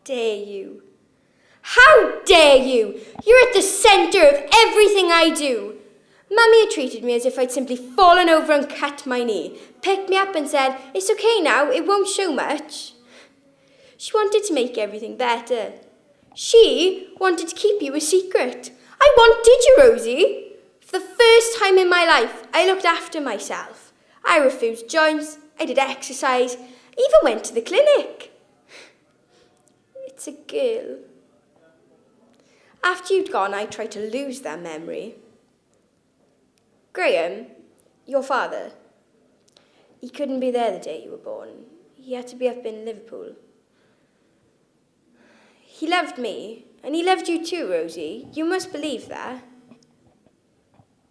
dare you? How dare you? You're at the centre of everything I do. Mummy had treated me as if I'd simply fallen over and cut my knee, picked me up and said, "It's okay now, it won't show much." She wanted to make everything better. She wanted to keep you a secret. I wanted you, Rosie. For the first time in my life, I looked after myself. I refused joints, I did exercise, even went to the clinic. It's a girl. After you'd gone, I tried to lose that memory. Graham, your father, he couldn't be there the day you were born. He had to be up in Liverpool. He loved me, and he loved you too, Rosie. You must believe that.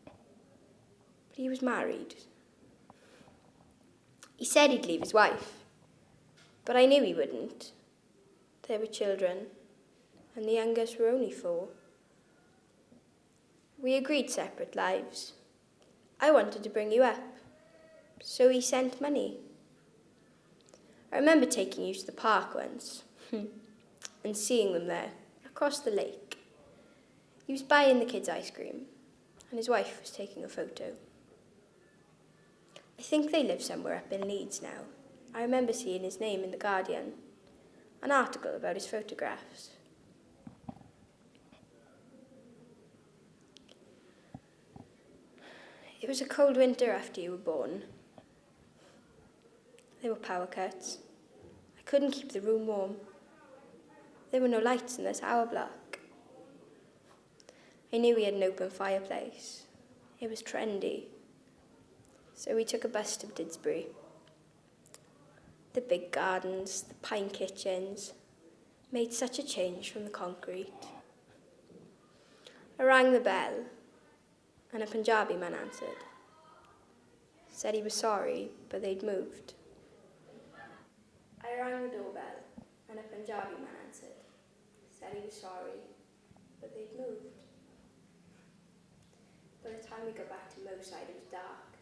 But he was married. He said he'd leave his wife, but I knew he wouldn't. There were children, and the youngest were only 4. We agreed separate lives. I wanted to bring you up, so he sent money. I remember taking you to the park once and seeing them there, across the lake. He was buying the kids ice cream, and his wife was taking a photo. I think they live somewhere up in Leeds now. I remember seeing his name in The Guardian, an article about his photographs. It was a cold winter after you were born. There were power cuts. I couldn't keep the room warm. There were no lights in the tower block. I knew we had an open fireplace. It was trendy. So we took a bus to Didsbury. The big gardens, the pine kitchens, made such a change from the concrete. I rang the bell, and a Punjabi man answered. Said he was sorry, but they'd moved. I rang the doorbell, and a Punjabi man answered. Said he was sorry, but they'd moved. By the time we got back to Moside, it was dark,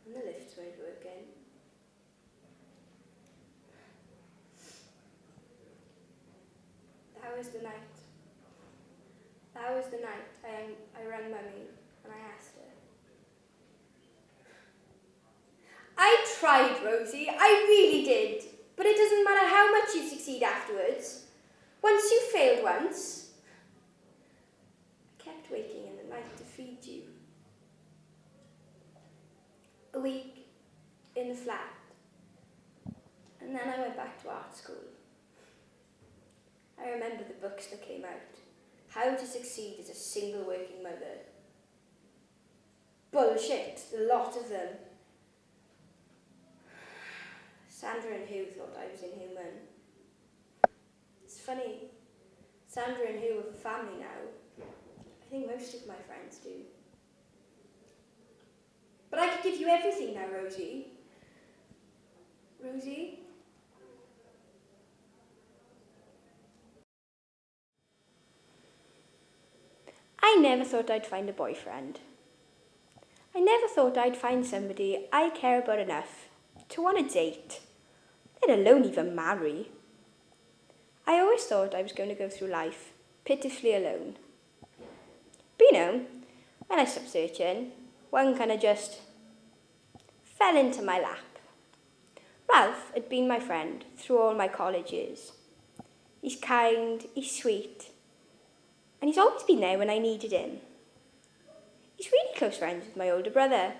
and the lifts weren't working. That was the night. That was the night I rang Mummy and I asked her. I tried, Rosie. I really did. But it doesn't matter how much you succeed afterwards. Once you failed once, I kept waking in the night to feed you. A week in the flat. And then I went back to art school. I remember the books that came out. How to Succeed as a Single Working Mother. Bullshit, a lot of them. Sandra and Hugh thought I was inhuman. It's funny, Sandra and Hugh are family now. I think most of my friends do. But I could give you everything now, Rosie. Rosie? I never thought I'd find a boyfriend. I never thought I'd find somebody I care about enough to want to date, let alone even marry. I always thought I was going to go through life pitifully alone. But you know, when I stopped searching, one kind of just fell into my lap. Ralph had been my friend through all my college years. He's kind, he's sweet, and he's always been there when I needed him. He's really close friends with my older brother,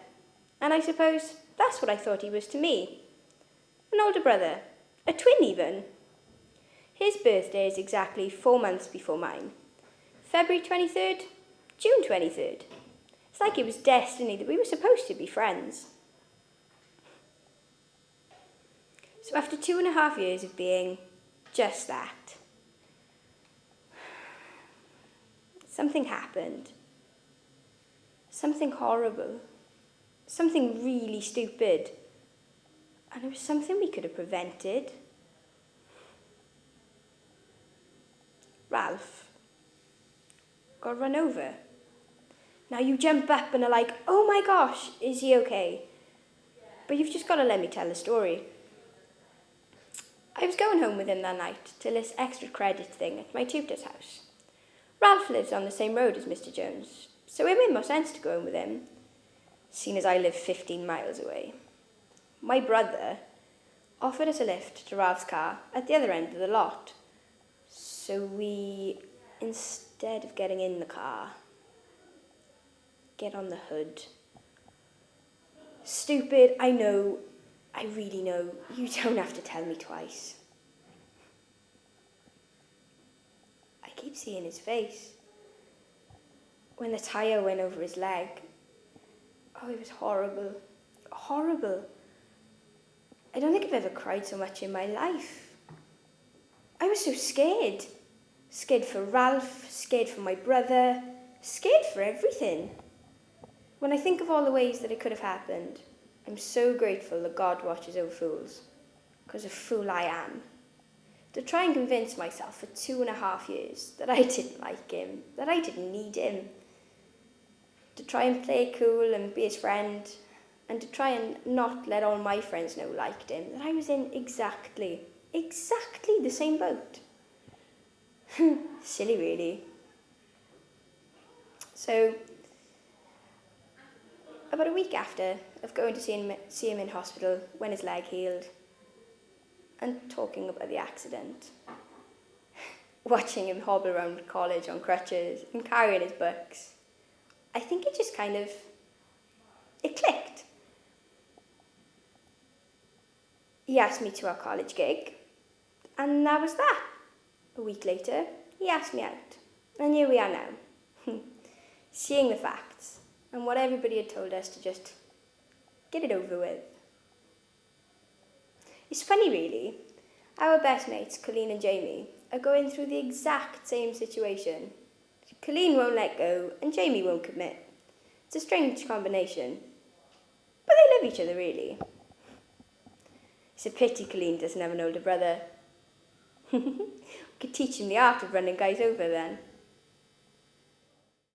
and I suppose that's what I thought he was to me. An older brother, a twin even. His birthday is exactly 4 months before mine. February 23rd, June 23rd. It's like it was destiny that we were supposed to be friends. So after 2.5 years of being just that, something happened. Something horrible. Something really stupid. And it was something we could have prevented. Ralph got run over. Now you jump up and are like, oh my gosh, is he okay? But you've just got to let me tell the story. I was going home with him that night to this extra credit thing at my tutor's house. Ralph lives on the same road as Mr. Jones, so it made more sense to go home with him, seeing as I live 15 miles away. My brother offered us a lift to Ralph's car at the other end of the lot, so we, instead of getting in the car, get on the hood. Stupid, I know, I really know, you don't have to tell me twice. I keep seeing his face. When the tyre went over his leg, oh, it was horrible, horrible. I don't think I've ever cried so much in my life. I was so scared. Scared for Ralph, scared for my brother, scared for everything. When I think of all the ways that it could have happened, I'm so grateful that God watches over fools, because a fool I am. To try and convince myself for 2.5 years that I didn't like him, that I didn't need him. To try and play cool and be his friend, and to try and not let all my friends know I liked him, that I was in exactly the same boat. Silly, really. So, about a week after of going to see him in hospital when his leg healed, and talking about the accident, watching him hobble around college on crutches and carrying his books, I think it just kind of, it clicked. He asked me to our college gig, and that was that. A week later, he asked me out, and here we are now, seeing the facts, and what everybody had told us to just get it over with. It's funny, really. Our best mates, Colleen and Jamie, are going through the exact same situation. Colleen won't let go, and Jamie won't commit. It's a strange combination, but they love each other, really. It's a pity Colleen doesn't have an older brother. We could teach him the art of running guys over then.